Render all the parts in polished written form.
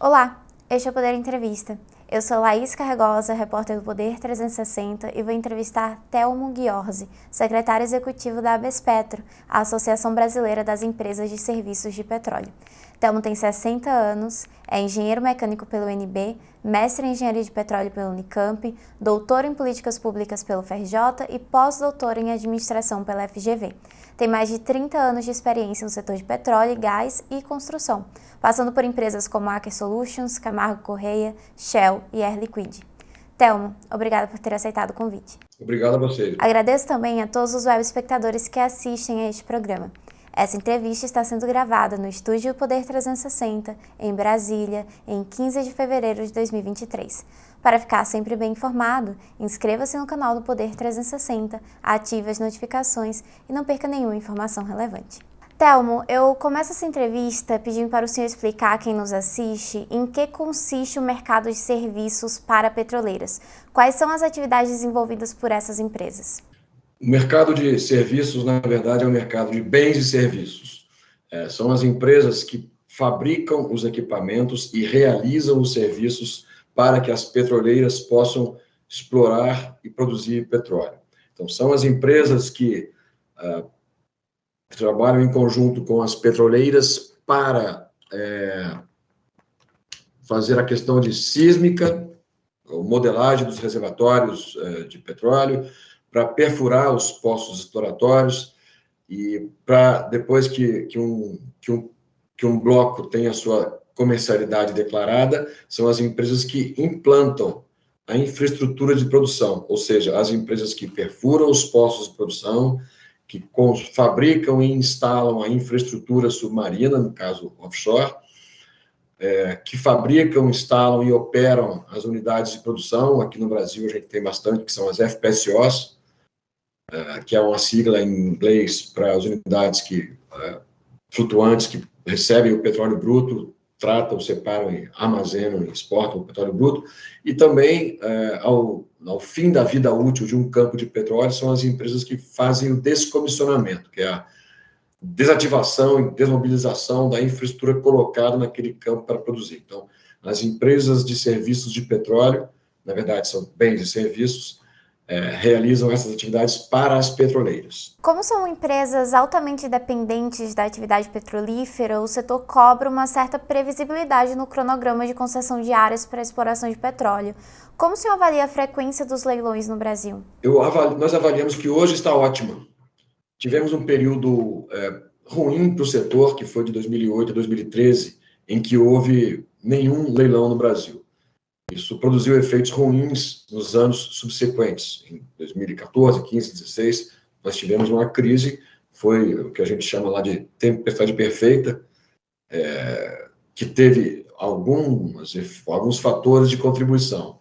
Olá, este é o Poder Entrevista. Eu sou Laís Carregosa, repórter do Poder 360 e vou entrevistar Telmo Ghiorzi, secretário executivo da Abespetro, a Associação Brasileira das Empresas de Serviços de Petróleo. Telmo tem 60 anos, é engenheiro mecânico pelo UNB, mestre em engenharia de petróleo pela Unicamp, doutor em políticas públicas pelo FRJ e pós-doutor em administração pela FGV. Tem mais de 30 anos de experiência no setor de petróleo, gás e construção, passando por empresas como Aker Solutions, Camargo Correia, Shell e Air Liquide. Telmo, obrigada por ter aceitado o convite. Obrigado a você. Agradeço também a todos os web espectadores que assistem a este programa. Essa entrevista está sendo gravada no estúdio Poder 360, em Brasília, em 15 de fevereiro de 2023. Para ficar sempre bem informado, inscreva-se no canal do Poder 360, ative as notificações e não perca nenhuma informação relevante. Telmo, eu começo essa entrevista pedindo para o senhor explicar a quem nos assiste em que consiste o mercado de serviços para petroleiras. Quais são as atividades desenvolvidas por essas empresas? O mercado de serviços, na verdade, é o mercado de bens e serviços. São as empresas que fabricam os equipamentos e realizam os serviços para que as petroleiras possam explorar e produzir petróleo. Então, são as empresas que trabalham em conjunto com as petroleiras para fazer a questão de sísmica, modelagem dos reservatórios de petróleo, para perfurar os poços exploratórios e para, depois que um bloco tem a sua comercialidade declarada, são as empresas que implantam a infraestrutura de produção, ou seja, as empresas que perfuram os poços de produção, que fabricam e instalam a infraestrutura submarina, no caso offshore, que fabricam, instalam e operam as unidades de produção. Aqui no Brasil a gente tem bastante, que são as FPSOs, que é uma sigla em inglês para as unidades flutuantes que recebem o petróleo bruto, tratam, separam, armazenam e exportam o petróleo bruto. E também, ao fim da vida útil de um campo de petróleo, são as empresas que fazem o descomissionamento, que é a desativação e desmobilização da infraestrutura colocada naquele campo para produzir. Então, as empresas de serviços de petróleo, na verdade, são bens e serviços, realizam essas atividades para as petroleiras. Como são empresas altamente dependentes da atividade petrolífera, o setor cobra uma certa previsibilidade no cronograma de concessão de áreas para exploração de petróleo. Como o senhor avalia a frequência dos leilões no Brasil? Nós avaliamos que hoje está ótima. Tivemos um período ruim para o setor, que foi de 2008 a 2013, em que houve nenhum leilão no Brasil. Isso produziu efeitos ruins nos anos subsequentes. Em 2014, 15, 16, nós tivemos uma crise, foi o que a gente chama lá de tempestade perfeita, que teve alguns fatores de contribuição.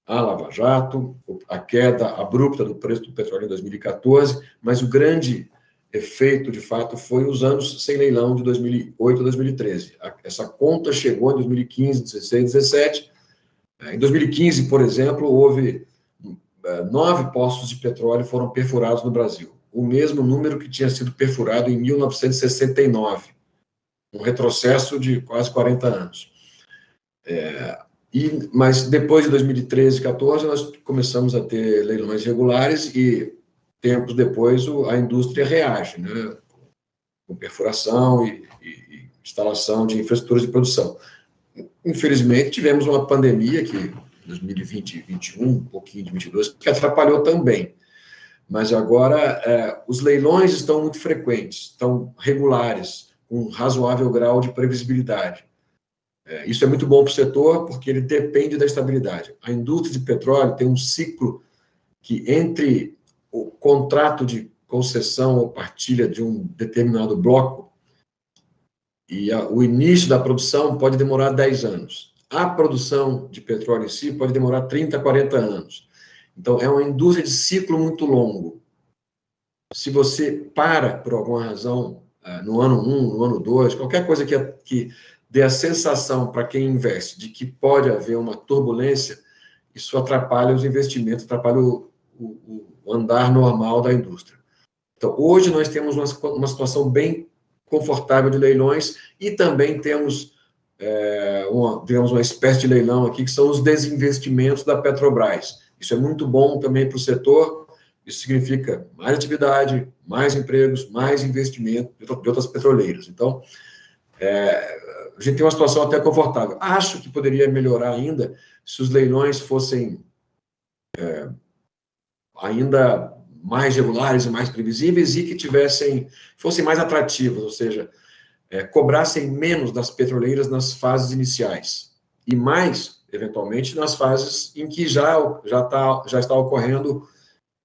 A Lava Jato, a queda abrupta do preço do petróleo em 2014, mas o grande efeito, de fato, foi os anos sem leilão de 2008 a 2013. Essa conta chegou em 2015, 16, 17. Em 2015, por exemplo, houve 9 poços de petróleo foram perfurados no Brasil, o mesmo número que tinha sido perfurado em 1969, um retrocesso de quase 40 anos. Mas depois de 2013, 14, nós começamos a ter leilões regulares e, tempos depois, a indústria reage, né, com perfuração e instalação de infraestruturas de produção. Infelizmente, tivemos uma pandemia que, em 2020 e 2021, um pouquinho de 2022, que atrapalhou também. Mas agora, os leilões estão muito frequentes, estão regulares, com um razoável grau de previsibilidade. Isso é muito bom para o setor, porque ele depende da estabilidade. A indústria de petróleo tem um ciclo que, entre o contrato de concessão ou partilha de um determinado bloco e o início da produção pode demorar 10 anos. A produção de petróleo em si pode demorar 30, 40 anos. Então, é uma indústria de ciclo muito longo. Se você para, por alguma razão, no ano 1, no ano 2, qualquer coisa que dê a sensação para quem investe de que pode haver uma turbulência, isso atrapalha os investimentos, atrapalha o andar normal da indústria. Então, hoje nós temos uma situação bem confortável de leilões e também temos digamos, uma espécie de leilão aqui, que são os desinvestimentos da Petrobras. Isso é muito bom também para o setor, isso significa mais atividade, mais empregos, mais investimento de outras petroleiras. Então, a gente tem uma situação até confortável. Acho que poderia melhorar ainda se os leilões fossem ainda mais regulares e mais previsíveis e que fossem mais atrativos, ou seja, cobrassem menos das petroleiras nas fases iniciais e mais, eventualmente, nas fases em que já está ocorrendo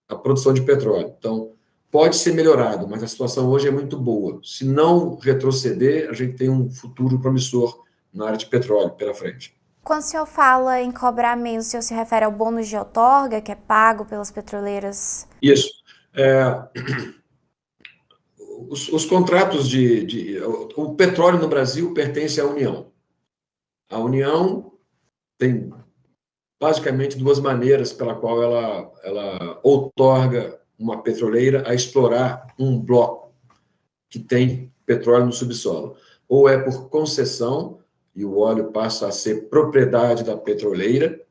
a produção de petróleo. Então, pode ser melhorado, mas a situação hoje é muito boa. Se não retroceder, a gente tem um futuro promissor na área de petróleo pela frente. Quando o senhor fala em cobrar menos, o senhor se refere ao bônus de outorga, que é pago pelas petroleiras? Isso. Os contratos o petróleo no Brasil pertence à União. A União tem basicamente duas maneiras pela qual ela outorga uma petroleira a explorar um bloco que tem petróleo no subsolo. Ou é por concessão, e o óleo passa a ser propriedade da petroleira,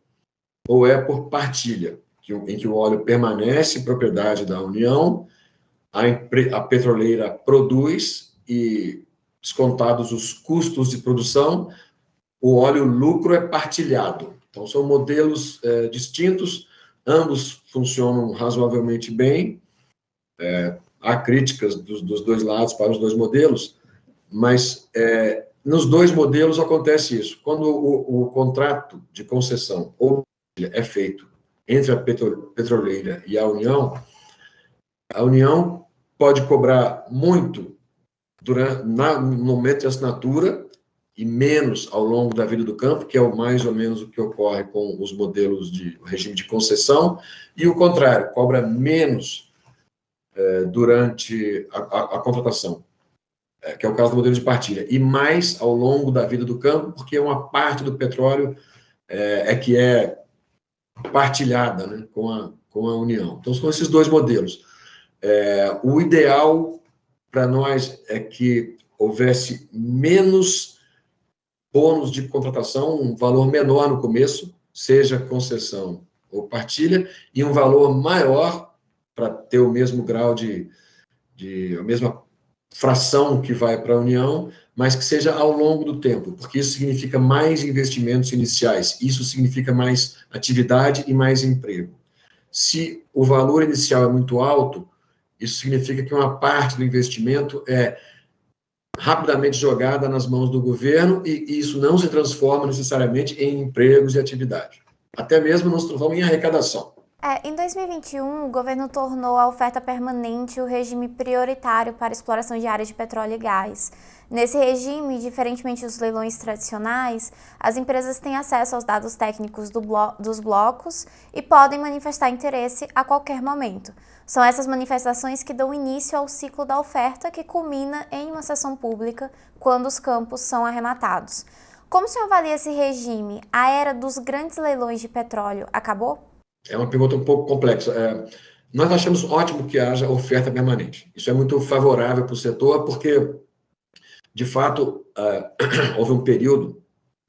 ou é por partilha, em que o óleo permanece propriedade da União, a petroleira produz e, descontados os custos de produção, o lucro é partilhado. Então, são modelos distintos, ambos funcionam razoavelmente bem, há críticas dos dois lados para os dois modelos, mas nos dois modelos acontece isso. Quando o contrato de concessão ou é feito entre a petroleira e a União pode cobrar muito no momento de assinatura e menos ao longo da vida do campo, que é mais ou menos o que ocorre com os modelos de regime de concessão, e o contrário, cobra menos durante a contratação, que é o caso do modelo de partilha, e mais ao longo da vida do campo, porque uma parte do petróleo que é partilhada, né, com a União. Então, são esses dois modelos. O ideal para nós é que houvesse menos bônus de contratação, um valor menor no começo, seja concessão ou partilha, e um valor maior para ter o mesmo grau a mesma fração que vai para a União, mas que seja ao longo do tempo, porque isso significa mais investimentos iniciais, isso significa mais atividade e mais emprego. Se o valor inicial é muito alto, isso significa que uma parte do investimento é rapidamente jogada nas mãos do governo e isso não se transforma necessariamente em empregos e atividade. Até mesmo não se transforma em arrecadação. Em 2021, o governo tornou a oferta permanente o regime prioritário para exploração de áreas de petróleo e gás. Nesse regime, diferentemente dos leilões tradicionais, as empresas têm acesso aos dados técnicos dos blocos e podem manifestar interesse a qualquer momento. São essas manifestações que dão início ao ciclo da oferta, que culmina em uma sessão pública quando os campos são arrematados. Como o senhor avalia esse regime? A era dos grandes leilões de petróleo acabou? É uma pergunta um pouco complexa. Nós achamos ótimo que haja oferta permanente. Isso é muito favorável para o setor, porque, de fato, houve um período,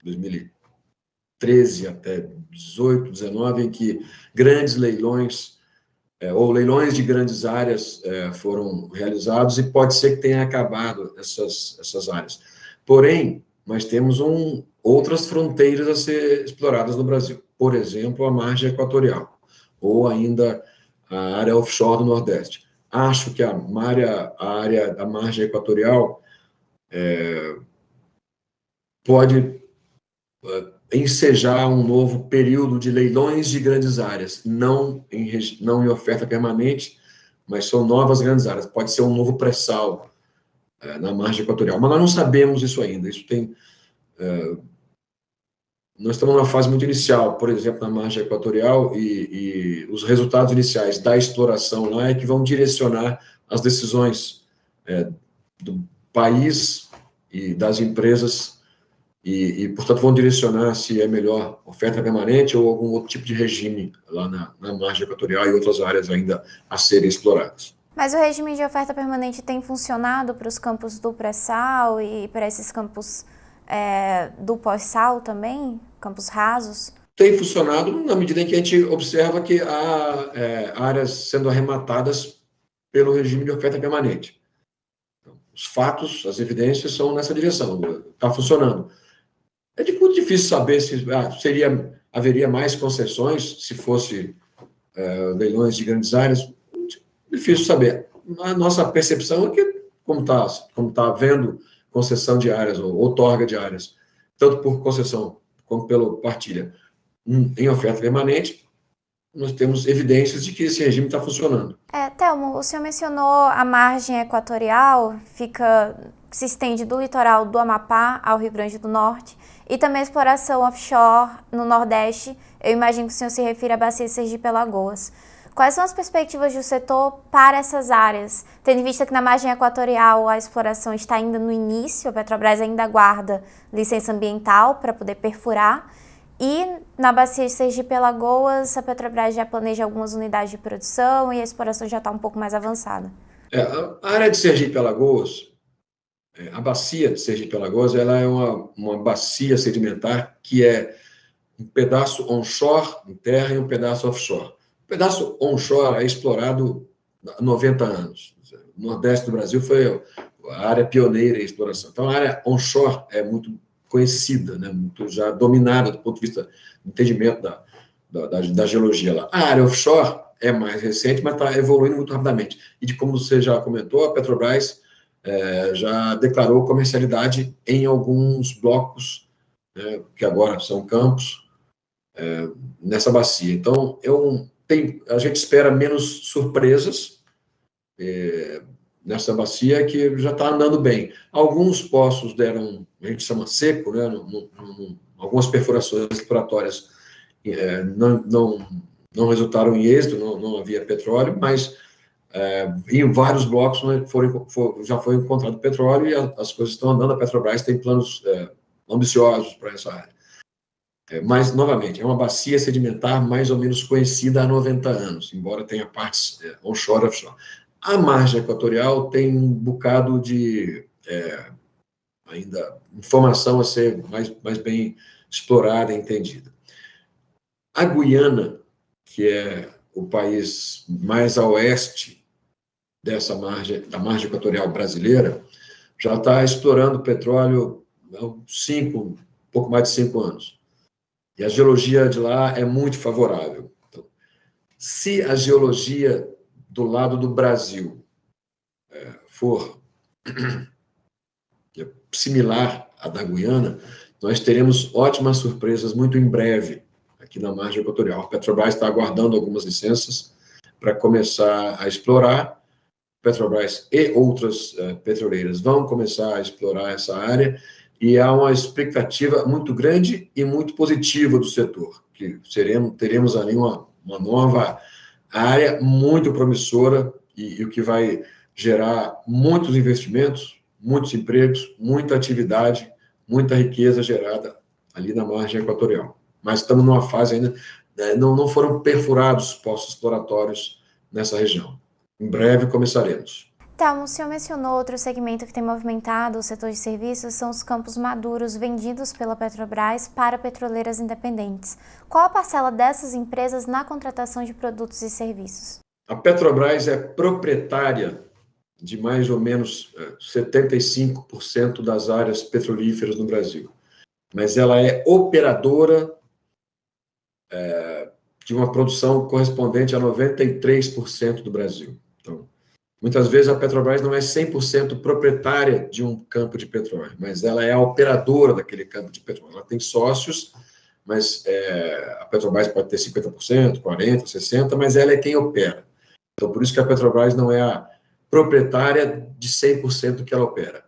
2013 até 2018, 2019, em que grandes leilões, ou leilões de grandes áreas foram realizados, e pode ser que tenha acabado essas áreas. Porém, nós temos outras fronteiras a ser exploradas no Brasil. Por exemplo, a margem equatorial, ou ainda a área offshore do Nordeste. Acho que a área da margem equatorial pode ensejar um novo período de leilões de grandes áreas, não em oferta permanente, mas são novas grandes áreas. Pode ser um novo pré-sal na margem equatorial, mas nós não sabemos isso ainda. Isso tem... Nós estamos numa fase muito inicial, por exemplo, na margem equatorial, e os resultados iniciais da exploração lá é que vão direcionar as decisões do país e das empresas, e, portanto, vão direcionar se é melhor oferta permanente ou algum outro tipo de regime lá na margem equatorial e outras áreas ainda a serem exploradas. Mas o regime de oferta permanente tem funcionado para os campos do pré-sal e para esses campos do pós-sal também, Campos Rasos? Tem funcionado na medida em que a gente observa que há áreas sendo arrematadas pelo regime de oferta permanente. Os fatos, as evidências são nessa direção, está funcionando. É muito difícil saber se haveria mais concessões se fosse leilões de grandes áreas, difícil saber. A nossa percepção é que, como tá havendo concessão de áreas ou outorga de áreas, tanto por concessão como pela partilha, em oferta permanente, nós temos evidências de que esse regime está funcionando. Telmo, o senhor mencionou a margem equatorial, se estende do litoral do Amapá ao Rio Grande do Norte, e também a exploração offshore no Nordeste. Eu imagino que o senhor se refira à bacia Sergipe-Alagoas. Quais são as perspectivas do setor para essas áreas? Tendo em vista que na margem equatorial a exploração está ainda no início, a Petrobras ainda aguarda licença ambiental para poder perfurar, e na bacia Sergipe-Alagoas, a Petrobras já planeja algumas unidades de produção e a exploração já está um pouco mais avançada. A área de Sergipe-Alagoas, a bacia de Sergipe-Alagoas, ela é uma bacia sedimentar que é um pedaço onshore, em terra, e um pedaço offshore. O pedaço onshore é explorado há 90 anos. O Nordeste do Brasil foi a área pioneira em exploração. Então, a área onshore é muito conhecida, né, muito já dominada do ponto de vista do entendimento da geologia lá. A área offshore é mais recente, mas está evoluindo muito rapidamente. E como você já comentou, a Petrobras já declarou comercialidade em alguns blocos, que agora são campos, nessa bacia. Então, a gente espera menos surpresas nessa bacia, que já está andando bem. Alguns poços deram, a gente chama seco, né? Algumas perfurações exploratórias não resultaram em êxito, não havia petróleo, mas em vários blocos, né, já foi encontrado petróleo e as coisas estão andando. A Petrobras tem planos ambiciosos para essa área. Mas, novamente, é uma bacia sedimentar mais ou menos conhecida há 90 anos, embora tenha partes onshore e offshore. A margem equatorial tem um bocado de ainda informação a ser mais bem explorada e entendida. A Guiana, que é o país mais a oeste da margem equatorial brasileira, já está explorando petróleo há um pouco mais de 5 anos. E a geologia de lá é muito favorável. Então, se a geologia do lado do Brasil for similar à da Guiana, nós teremos ótimas surpresas muito em breve aqui na margem equatorial. A Petrobras está aguardando algumas licenças para começar a explorar. Petrobras e outras petroleiras vão começar a explorar essa área, e há uma expectativa muito grande e muito positiva do setor, que teremos ali uma nova área muito promissora e o que vai gerar muitos investimentos, muitos empregos, muita atividade, muita riqueza gerada ali na margem equatorial. Mas estamos numa fase ainda, não foram perfurados poços exploratórios nessa região. Em breve começaremos. Telmo, o senhor mencionou outro segmento que tem movimentado o setor de serviços, são os campos maduros vendidos pela Petrobras para petroleiras independentes. Qual a parcela dessas empresas na contratação de produtos e serviços? A Petrobras é proprietária de mais ou menos 75% das áreas petrolíferas no Brasil, mas ela é operadora de uma produção correspondente a 93% do Brasil. Então, muitas vezes a Petrobras não é 100% proprietária de um campo de petróleo, mas ela é a operadora daquele campo de petróleo. Ela tem sócios, mas a Petrobras pode ter 50%, 40%, 60%, mas ela é quem opera. Então, por isso que a Petrobras não é a proprietária de 100% que ela opera,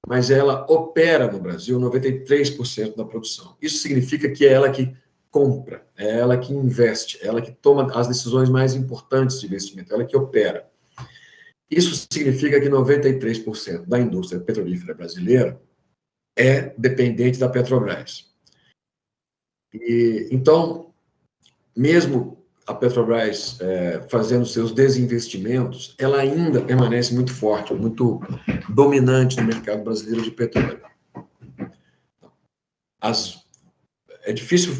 mas ela opera no Brasil 93% da produção. Isso significa que é ela que compra, é ela que investe, é ela que toma as decisões mais importantes de investimento, é ela que opera. Isso significa que 93% da indústria petrolífera brasileira é dependente da Petrobras. Então, mesmo a Petrobras fazendo seus desinvestimentos, ela ainda permanece muito forte, muito dominante no mercado brasileiro de petróleo. é difícil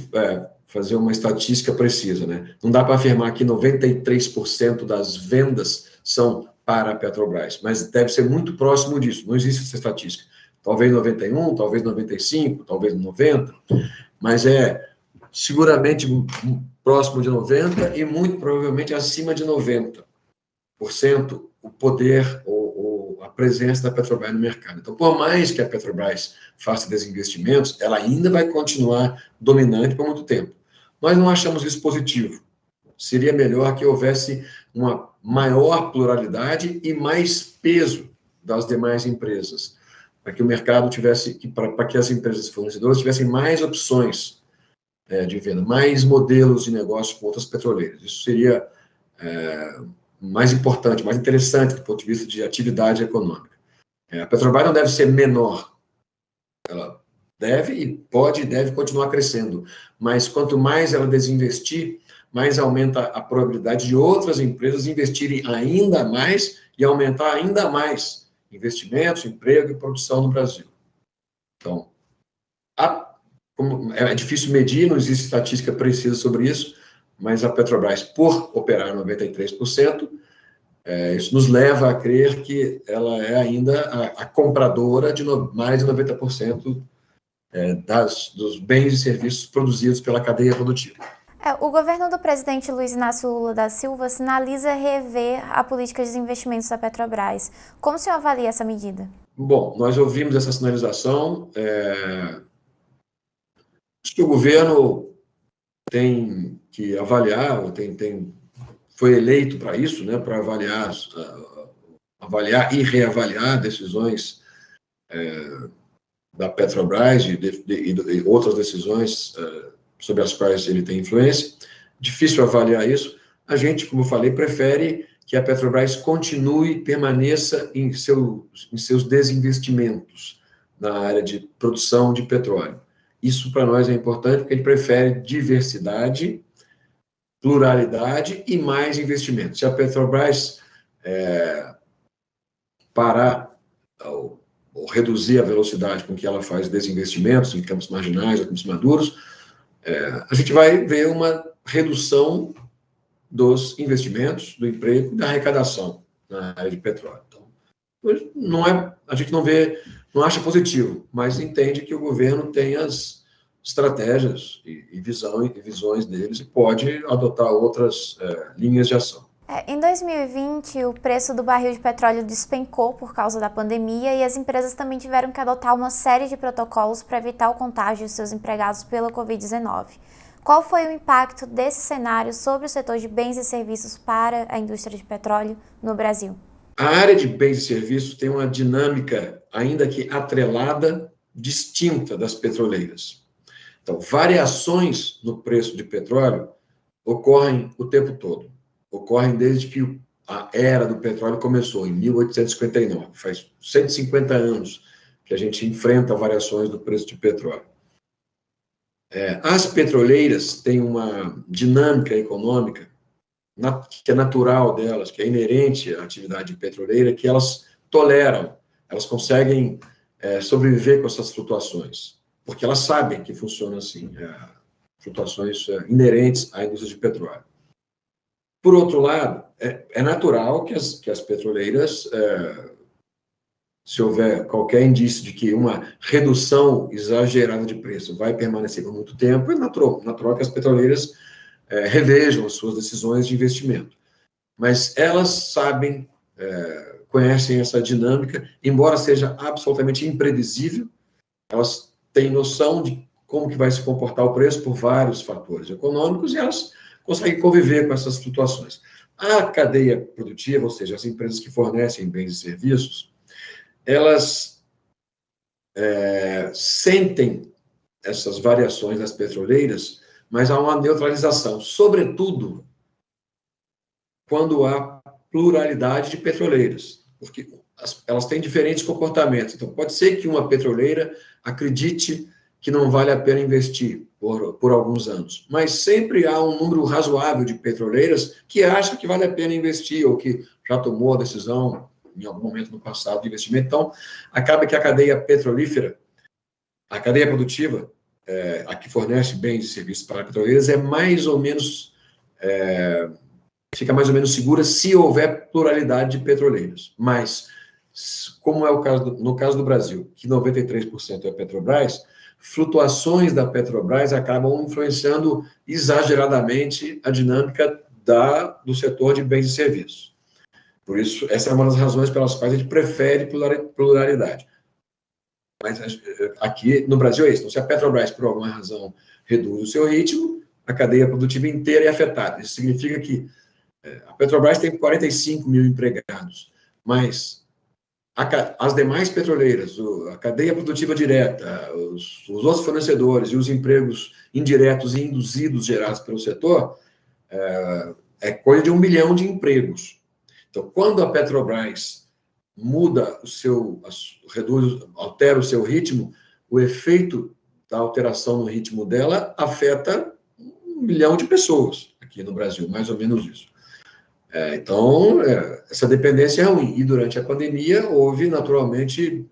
fazer uma estatística precisa, né? Não dá para afirmar que 93% das vendas são para a Petrobras, mas deve ser muito próximo disso, não existe essa estatística. Talvez 91, talvez 95, talvez 90, mas é seguramente próximo de 90 e muito provavelmente acima de 90% o poder ou a presença da Petrobras no mercado. Então, por mais que a Petrobras faça desinvestimentos, ela ainda vai continuar dominante por muito tempo. Nós não achamos isso positivo. Seria melhor que houvesse uma maior pluralidade e mais peso das demais empresas, para que o mercado tivesse, para que as empresas fornecedoras tivessem mais opções de venda, mais modelos de negócio com outras petroleiras. Isso seria mais importante, mais interessante do ponto de vista de atividade econômica. A Petrobras não deve ser menor. Ela deve e deve continuar crescendo, mas quanto mais ela desinvestir, mais aumenta a probabilidade de outras empresas investirem ainda mais e aumentar ainda mais investimentos, emprego e produção no Brasil. Então, é difícil medir, não existe estatística precisa sobre isso, mas a Petrobras, por operar 93%, isso nos leva a crer que ela é ainda a compradora de mais de 90% dos bens e serviços produzidos pela cadeia produtiva. O governo do presidente Luiz Inácio Lula da Silva sinaliza rever a política de investimentos da Petrobras. Como o senhor avalia essa medida? Bom, nós ouvimos essa sinalização. Acho que o governo tem que avaliar, foi eleito para isso, né, para avaliar e reavaliar decisões da Petrobras e outras decisões sobre as quais ele tem influência. Difícil avaliar isso. A gente, como eu falei, prefere que a Petrobras permaneça em seus desinvestimentos na área de produção de petróleo. Isso, para nós, é importante, porque ele prefere diversidade, pluralidade e mais investimento. Se a Petrobras parar ou reduzir a velocidade com que ela faz desinvestimentos em campos marginais ou campos maduros, a gente vai ver uma redução dos investimentos, do emprego e da arrecadação na área de petróleo. Então, a gente não acha positivo, mas entende que o governo tem as estratégias e visões deles e pode adotar outras linhas de ação. Em 2020, o preço do barril de petróleo despencou por causa da pandemia e as empresas também tiveram que adotar uma série de protocolos para evitar o contágio de seus empregados pela Covid-19. Qual foi o impacto desse cenário sobre o setor de bens e serviços para a indústria de petróleo no Brasil? A área de bens e serviços tem uma dinâmica, ainda que atrelada, distinta das petroleiras. Então, variações no preço de petróleo ocorrem o tempo todo. Ocorrem desde que a era do petróleo começou, em 1859. Faz 150 anos que a gente enfrenta variações do preço de petróleo. As petroleiras têm uma dinâmica econômica que é natural delas, que é inerente à atividade petroleira, que elas toleram, elas conseguem sobreviver com essas flutuações, porque elas sabem que funciona assim, flutuações inerentes à indústria de petróleo. Por outro lado, é natural que as petroleiras, se houver qualquer indício de que uma redução exagerada de preço vai permanecer por muito tempo, é natural que as petroleiras revejam as suas decisões de investimento. Mas elas sabem, conhecem essa dinâmica, embora seja absolutamente imprevisível, elas têm noção de como que vai se comportar o preço por vários fatores econômicos e elas conseguem conviver com essas flutuações. A cadeia produtiva, ou seja, as empresas que fornecem bens e serviços, elas sentem essas variações das petroleiras, mas há uma neutralização, sobretudo quando há pluralidade de petroleiras, porque elas têm diferentes comportamentos. Então, pode ser que uma petroleira acredite que não vale a pena investir por alguns anos, mas sempre há um número razoável de petroleiras que acham que vale a pena investir ou que já tomou a decisão em algum momento no passado de investimento. Então, acaba que a cadeia petrolífera, a cadeia produtiva, a que fornece bens e serviços para petroleiras, é mais ou menos, fica mais ou menos segura se houver pluralidade de petroleiras. Mas, como é o caso no caso do Brasil, que 93% é Petrobras, flutuações da Petrobras acabam influenciando exageradamente a dinâmica do setor de bens e serviços. Por isso, essa é uma das razões pelas quais a gente prefere pluralidade. Mas aqui no Brasil é isso. Então, se a Petrobras, por alguma razão, reduz o seu ritmo, a cadeia produtiva inteira é afetada. Isso significa que a Petrobras tem 45 mil empregados, mas as demais petroleiras, a cadeia produtiva direta, os outros fornecedores e os empregos indiretos e induzidos gerados pelo setor, é coisa de 1 milhão de empregos. Então, quando a Petrobras muda altera o seu ritmo, o efeito da alteração no ritmo dela afeta 1 milhão de pessoas aqui no Brasil, mais ou menos isso. Então, essa dependência é ruim. E durante a pandemia, houve, naturalmente,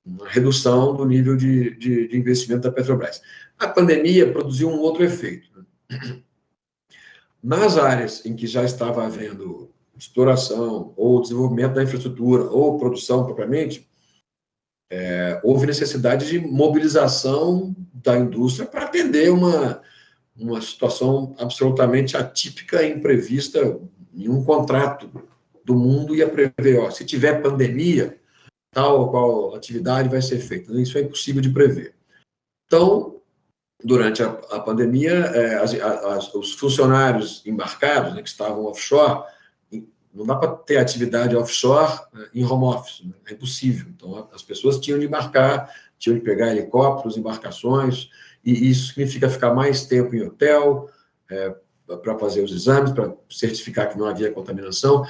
uma redução do nível de investimento da Petrobras. A pandemia produziu um outro efeito. Nas áreas em que já estava havendo exploração, ou desenvolvimento da infraestrutura, ou produção propriamente, houve necessidade de mobilização da indústria para atender uma situação absolutamente atípica e imprevista. Nenhum contrato do mundo ia prever, se tiver pandemia, tal ou qual atividade vai ser feita. Isso é impossível de prever. Então, durante a pandemia, os funcionários embarcados, que estavam offshore, não dá para ter atividade offshore em home office, né? É impossível. Então, as pessoas tinham de embarcar, tinham de pegar helicópteros, embarcações, e isso significa ficar mais tempo em hotel, para fazer os exames, para certificar que não havia contaminação.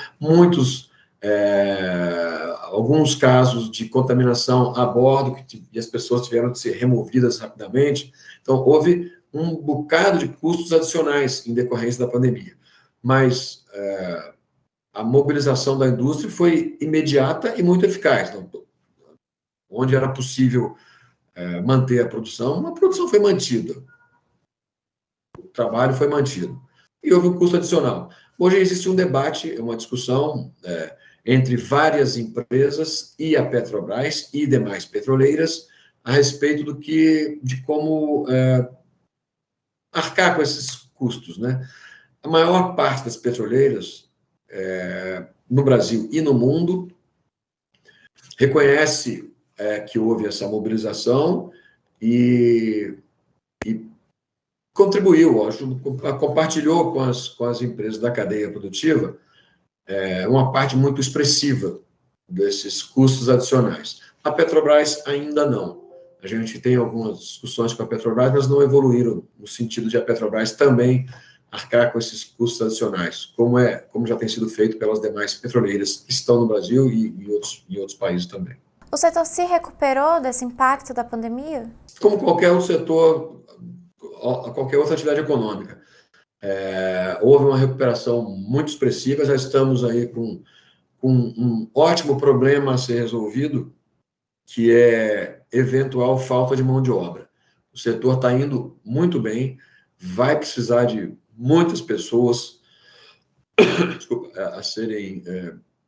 Alguns casos de contaminação a bordo, e as pessoas tiveram de ser removidas rapidamente. Então, houve um bocado de custos adicionais em decorrência da pandemia. Mas a mobilização da indústria foi imediata e muito eficaz. Então, onde era possível manter a produção foi mantida. O trabalho foi mantido. E houve um custo adicional. Hoje existe um debate, uma discussão entre várias empresas e a Petrobras e demais petroleiras a respeito de como arcar com esses custos, né? A maior parte das petroleiras no Brasil e no mundo reconhece que houve essa mobilização e contribuiu, compartilhou com as empresas da cadeia produtiva uma parte muito expressiva desses custos adicionais. A Petrobras ainda não. A gente tem algumas discussões com a Petrobras, mas não evoluíram no sentido de a Petrobras também arcar com esses custos adicionais, como já tem sido feito pelas demais petroleiras que estão no Brasil e em outros países também. O setor se recuperou desse impacto da pandemia? Como qualquer outro setor, qualquer outra atividade econômica. Houve uma recuperação muito expressiva, já estamos aí com um ótimo problema a ser resolvido, que é eventual falta de mão de obra. O setor está indo muito bem, vai precisar de muitas pessoas a serem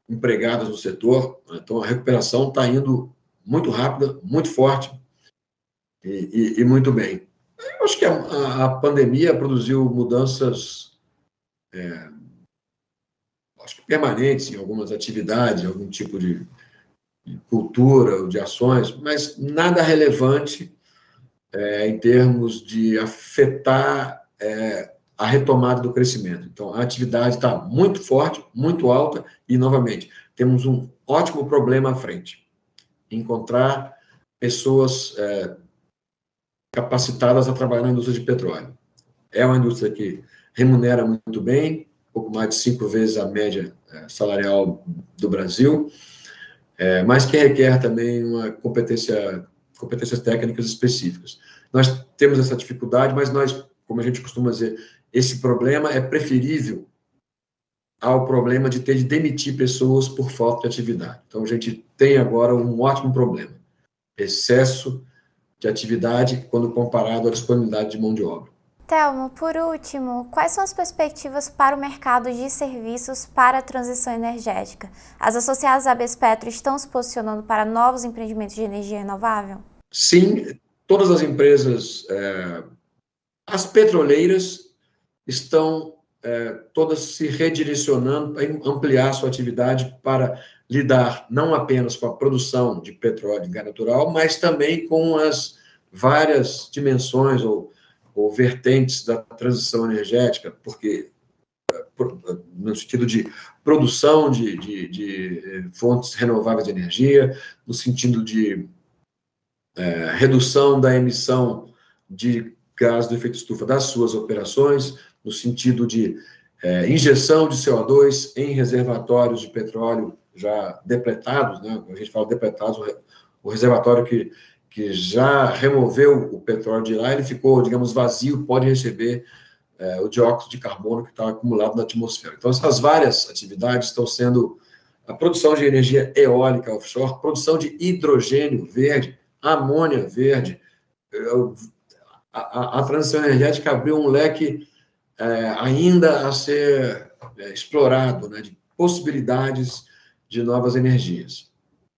empregadas no setor, então a recuperação está indo muito rápida, muito forte e muito bem. Eu acho que a pandemia produziu mudanças acho que permanentes em algumas atividades, algum tipo de cultura ou de ações, mas nada relevante em termos de afetar a retomada do crescimento. Então, a atividade está muito forte, muito alta, e, novamente, temos um ótimo problema à frente. Encontrar pessoas capacitadas a trabalhar na indústria de petróleo. É uma indústria que remunera muito bem, pouco mais de 5 vezes a média salarial do Brasil, mas que requer também competências técnicas específicas. Nós temos essa dificuldade, mas nós, como a gente costuma dizer, esse problema é preferível ao problema de ter de demitir pessoas por falta de atividade. Então, a gente tem agora um ótimo problema: excesso de atividade quando comparado à disponibilidade de mão de obra. Telmo, por último, quais são as perspectivas para o mercado de serviços para a transição energética? As associadas à Bespetro estão se posicionando para novos empreendimentos de energia renovável? Sim, todas as empresas, as petroleiras estão todas se redirecionando para ampliar sua atividade para lidar não apenas com a produção de petróleo e gás natural, mas também com as várias dimensões ou vertentes da transição energética, porque no sentido de produção de fontes renováveis de energia, no sentido de redução da emissão de gás do efeito estufa das suas operações, no sentido de injeção de CO2 em reservatórios de petróleo já depletados, né? A gente fala depletados, o reservatório que já removeu o petróleo de lá, ele ficou, digamos, vazio, pode receber o dióxido de carbono que está acumulado na atmosfera. Então, essas várias atividades estão sendo a produção de energia eólica offshore, produção de hidrogênio verde, amônia verde. A transição energética abriu um leque ainda a ser explorado, né, de possibilidades de novas energias.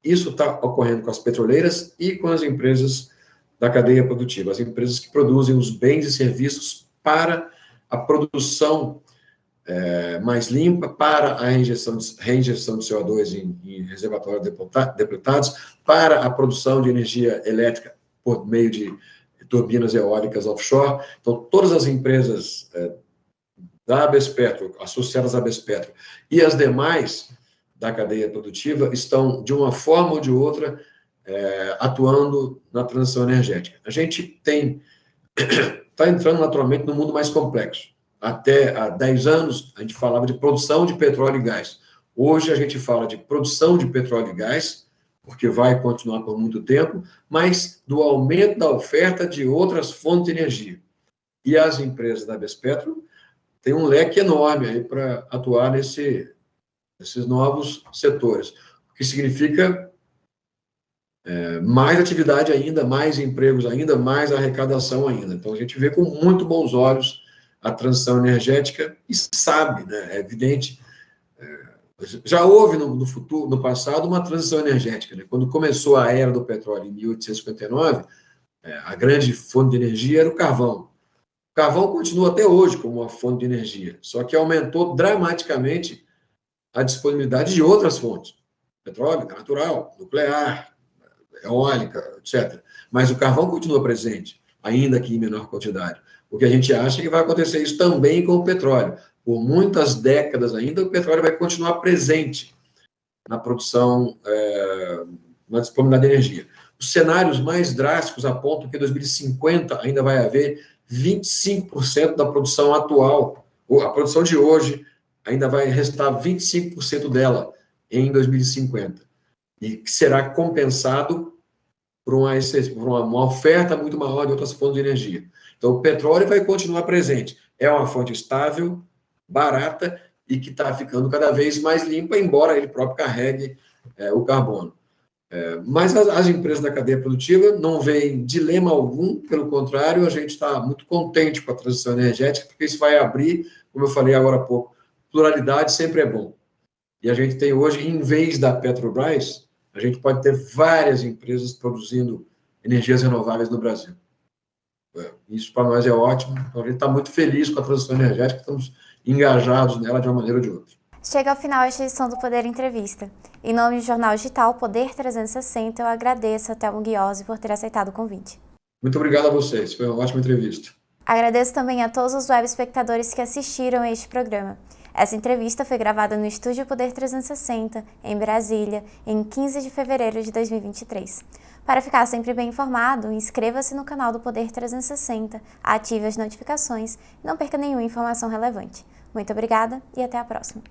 Isso está ocorrendo com as petroleiras e com as empresas da cadeia produtiva, as empresas que produzem os bens e serviços para a produção mais limpa, para a reinjeção de CO2 em reservatórios depletados, para a produção de energia elétrica por meio de turbinas eólicas offshore. Então, todas as empresas da Bespetro, associadas à Bespetro, e as demais da cadeia produtiva estão, de uma forma ou de outra, atuando na transição energética. A gente está entrando naturalmente no mundo mais complexo. Até há 10 anos, a gente falava de produção de petróleo e gás. Hoje, a gente fala de produção de petróleo e gás, porque vai continuar por muito tempo, mas do aumento da oferta de outras fontes de energia. E as empresas da Bespetro têm um leque enorme aí para atuar nesses novos setores, o que significa mais atividade ainda, mais empregos ainda, mais arrecadação ainda. Então, a gente vê com muito bons olhos a transição energética e sabe, né, é evidente, já houve no passado uma transição energética, né? Quando começou a era do petróleo em 1859, a grande fonte de energia era o carvão. O carvão continua até hoje como uma fonte de energia, só que aumentou dramaticamente a disponibilidade de outras fontes, petróleo, natural, nuclear, eólica, etc. Mas o carvão continua presente, ainda que em menor quantidade. O que a gente acha que vai acontecer isso também com o petróleo. Por muitas décadas ainda, o petróleo vai continuar presente na produção, na disponibilidade de energia. Os cenários mais drásticos apontam que em 2050 ainda vai haver 25% da produção atual, ou a produção de hoje ainda vai restar 25% dela em 2050, e que será compensado por uma oferta muito maior de outras fontes de energia. Então, o petróleo vai continuar presente. É uma fonte estável, barata e que está ficando cada vez mais limpa, embora ele próprio carregue o carbono. Mas as empresas da cadeia produtiva não veem dilema algum, pelo contrário, a gente está muito contente com a transição energética, porque isso vai abrir, como eu falei agora há pouco, pluralidade sempre é bom. E a gente tem hoje, em vez da Petrobras, a gente pode ter várias empresas produzindo energias renováveis no Brasil. Isso para nós é ótimo, então a gente está muito feliz com a transição energética, estamos engajados nela de uma maneira ou de outra. Chega ao final esta edição do Poder Entrevista. Em nome do jornal digital Poder 360, eu agradeço a Telmo Ghiozzi por ter aceitado o convite. Muito obrigado a vocês, foi uma ótima entrevista. Agradeço também a todos os web espectadores que assistiram a este programa. Essa entrevista foi gravada no Estúdio Poder 360, em Brasília, em 15 de fevereiro de 2023. Para ficar sempre bem informado, inscreva-se no canal do Poder 360, ative as notificações e não perca nenhuma informação relevante. Muito obrigada e até a próxima.